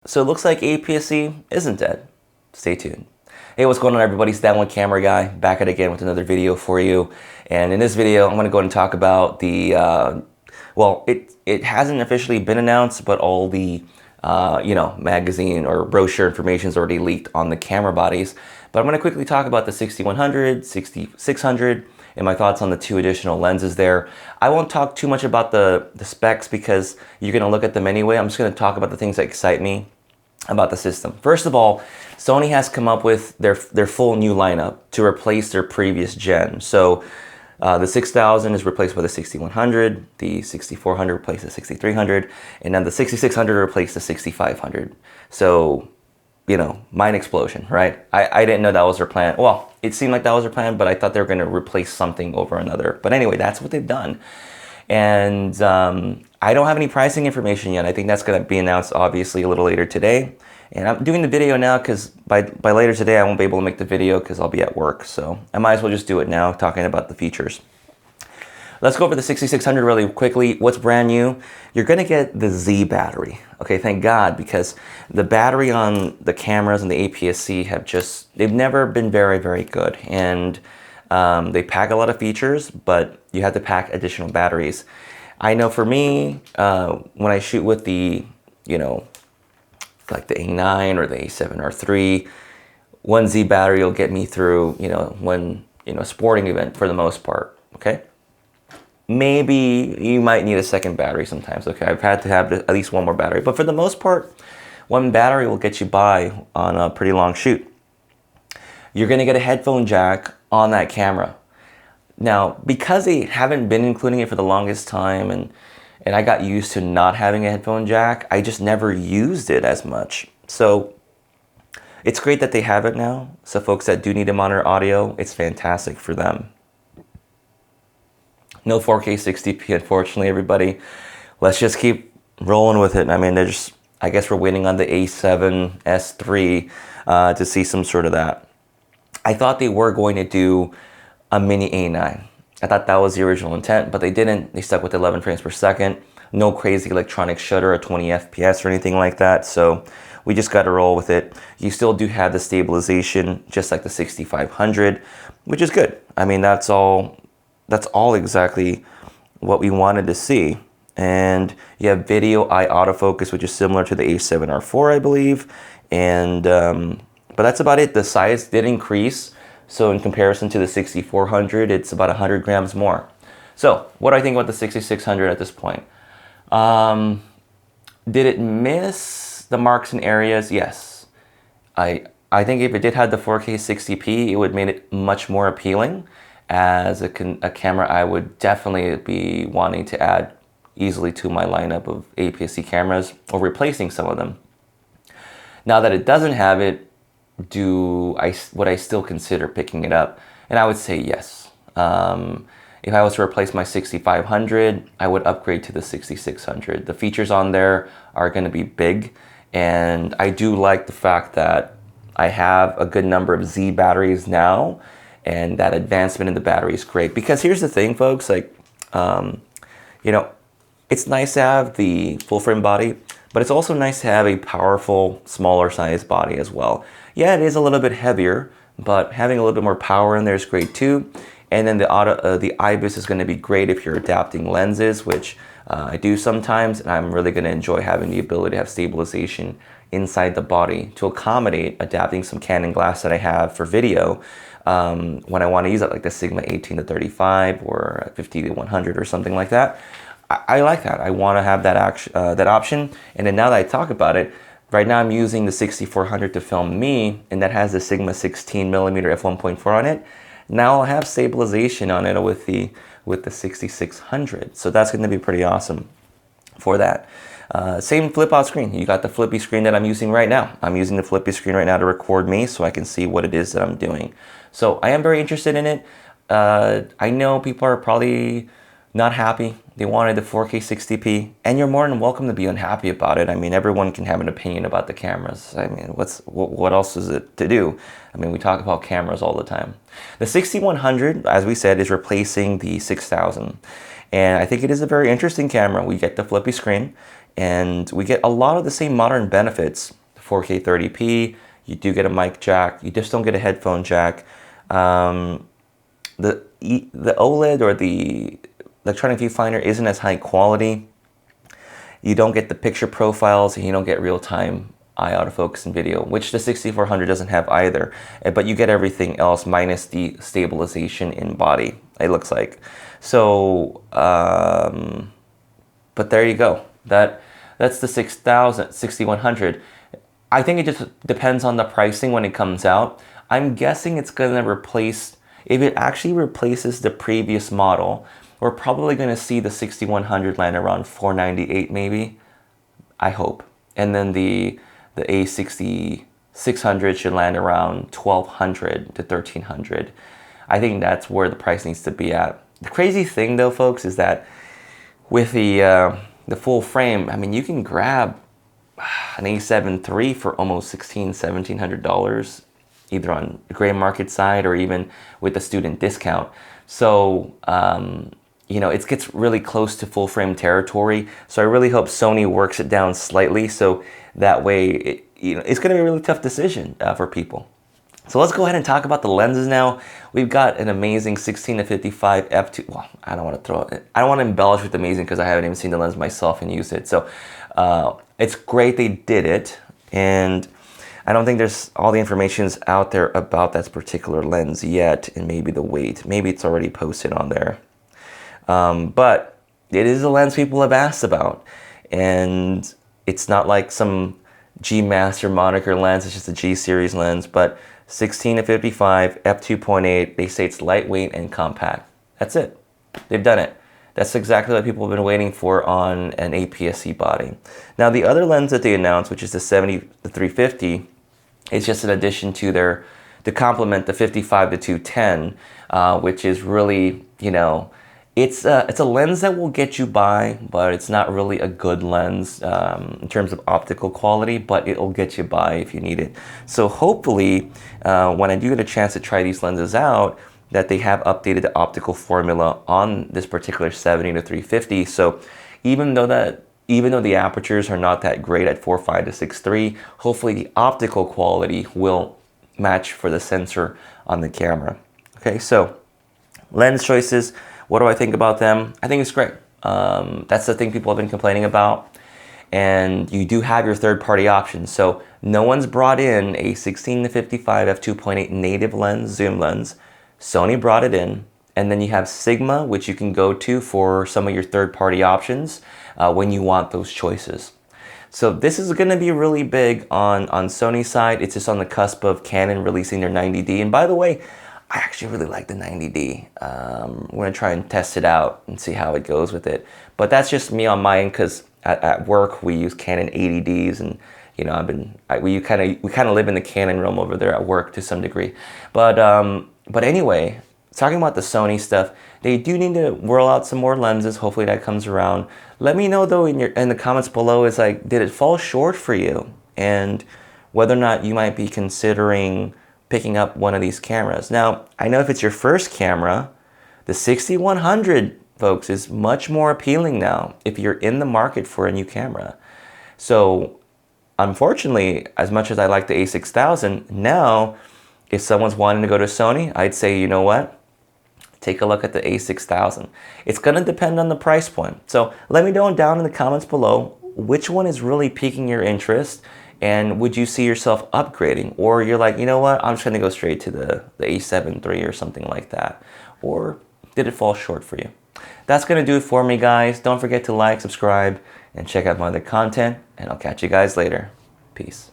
So it looks like APS-C isn't dead. Stay tuned. Hey, what's going on everybody? It's that one camera guy back at it again with another video for you. And in this video, I'm going to go and talk about the, well, it hasn't officially been announced, but all the, magazine or brochure information is already leaked on the camera bodies. But I'm going to quickly talk about the 6100, 6600, and my thoughts on the two additional lenses there. I won't talk too much about the specs because you're going to look at them anyway. I'm just going to talk about the things that excite me about the system. First of all, Sony has come up with their full new lineup to replace their previous gen. So the 6000 is replaced by the 6100, the 6400 replaced the 6300, and then the 6600 replaced the 6500. So, mind explosion, right? I didn't know that was their plan. Well, it seemed like that was their plan, but I thought they were going to replace something over another. But anyway, that's what they've done. And I don't have any pricing information yet. I think that's going to be announced obviously a little later today. And I'm doing the video now because by later today I won't be able to make the video because I'll be at work. So I might as well just do it now, talking about the features. Let's go over the 6600 really quickly. What's brand new? You're going to get the Z battery. Okay, thank God, because the battery on the cameras and the APS-C they've never been very, very good. And they pack a lot of features, but you have to pack additional batteries. I know for me, when I shoot with the, like the A9 or the A7R3, one Z battery will get me through, one, sporting event for the most part, okay? Maybe you might need a second battery sometimes, okay? I've had to have at least one more battery, but for the most part, one battery will get you by on a pretty long shoot. You're gonna get a headphone jack on that camera. Now, because they haven't been including it for the longest time and I got used to not having a headphone jack, I just never used it as much. So it's great that they have it now. So folks that do need to monitor audio, it's fantastic for them. No 4K 60p, unfortunately, everybody. Let's just keep rolling with it. I mean, I guess we're waiting on the A7S3 to see some sort of that. I thought they were going to do a mini A9. I thought that was the original intent, but they didn't. They stuck with 11 frames per second. No crazy electronic shutter or 20 FPS or anything like that. So we just got to roll with it. You still do have the stabilization, just like the 6500, which is good. I mean, that's all exactly what we wanted to see. And you have video eye autofocus, which is similar to the A7R4, I believe. And but that's about it. The size did increase. So in comparison to the 6400, it's about 100 grams more. So what do I think about the 6600 at this point? Did it miss the marks and areas? Yes. I think if it did have the 4K 60p, it would make it much more appealing. As a camera, I would definitely be wanting to add easily to my lineup of APS-C cameras or replacing some of them. Now that it doesn't have it, would I still consider picking it up? And I would say yes. If I was to replace my 6500, I would upgrade to the 6600. The features on there are going to be big, and I do like the fact that I have a good number of Z batteries now, and that advancement in the battery is great. Because here's the thing, folks, like, it's nice to have the full frame body, but it's also nice to have a powerful, smaller size body as well. Yeah, it is a little bit heavier, but having a little bit more power in there is great too. And then the IBIS is going to be great if you're adapting lenses, which I do sometimes, and I'm really going to enjoy having the ability to have stabilization inside the body to accommodate adapting some Canon glass that I have for video when I want to use it, like the Sigma 18-35 or 50-100 or something like that. I like that. I want to have that option. And then now that I talk about it, right now I'm using the 6400 to film me, and that has the Sigma 16mm f1.4 on it. Now I'll have stabilization on it with the 6600. So that's going to be pretty awesome for that. Same flip out screen. You got the flippy screen that I'm using right now. I'm using the flippy screen right now to record me so I can see what it is that I'm doing. So I am very interested in it. I know people are probably not happy. They wanted the 4K 60p, and you're more than welcome to be unhappy about it. I mean, everyone can have an opinion about the cameras. I mean, what else is it to do? I mean, we talk about cameras all the time. The 6100, as we said, is replacing the 6000. And I think it is a very interesting camera. We get the flippy screen. and we get a lot of the same modern benefits. 4K 30p, you do get a mic jack, you just don't get a headphone jack. The OLED or the electronic viewfinder isn't as high quality. You don't get the picture profiles, and you don't get real-time eye autofocus in video, which the 6400 doesn't have either. But you get everything else minus the stabilization in body, it looks like. So, but there you go. That's the 6100. I think it just depends on the pricing when it comes out. I'm guessing it's going to replace, if it actually replaces the previous model, we're probably going to see the 6100 land around $498 maybe. I hope. And then the A6600 should land around $1,200 to $1,300. I think that's where the price needs to be at. The crazy thing though, folks, is that with the full frame, I mean, you can grab an A7 III for almost $1,600-$1,700, either on the gray market side or even with the student discount. So, you know, it gets really close to full frame territory. So I really hope Sony works it down slightly, so that way, it's going to be a really tough decision for people. So let's go ahead and talk about the lenses now. We've got an amazing 16-55 f2. Well, I don't want to embellish with amazing because I haven't even seen the lens myself and used it. So it's great they did it, and I don't think there's all the information's out there about that particular lens yet, and maybe the weight. Maybe it's already posted on there. But it is a lens people have asked about, and it's not like some G Master moniker lens, it's just a G series lens, but 16-55, f2.8, they say it's lightweight and compact. That's it. They've done it. That's exactly what people have been waiting for on an APS-C body. Now the other lens that they announced, which is the 70-350, is just an addition to to complement the 55-210, which is really, you know, it's a lens that will get you by, but it's not really a good lens in terms of optical quality, but it'll get you by if you need it. So hopefully, when I do get a chance to try these lenses out, that they have updated the optical formula on this particular 70-350. So even though the apertures are not that great at 4.5 to 6.3, hopefully the optical quality will match for the sensor on the camera. Okay, so lens choices. What do I think about them? I think it's great. That's the thing people have been complaining about. And you do have your third-party options. So no one's brought in a 16-55 f2.8 native lens, zoom lens. Sony brought it in. And then you have Sigma, which you can go to for some of your third-party options when you want those choices. So this is going to be really big on Sony's side. It's just on the cusp of Canon releasing their 90D. And by the way, I actually really like the 90D. I'm going to try and test it out and see how it goes with it. But that's just me on my end, because at work we use Canon 80Ds, and you know we kind of live in the Canon realm over there at work to some degree. But anyway, talking about the Sony stuff, they do need to roll out some more lenses. Hopefully that comes around. Let me know though in the comments below, is like, did it fall short for you, and whether or not you might be considering picking up one of these cameras. Now, I know if it's your first camera, the 6100, folks, is much more appealing now if you're in the market for a new camera. So, unfortunately, as much as I like the A6000, now, if someone's wanting to go to Sony, I'd say, you know what? Take a look at the A6000. It's gonna depend on the price point. So, let me know down in the comments below which one is really piquing your interest. And would you see yourself upgrading? Or you're like, you know what, I'm just gonna go straight to the A7 III or something like that. Or did it fall short for you? That's gonna do it for me, guys. Don't forget to like, subscribe, and check out my other content. And I'll catch you guys later. Peace.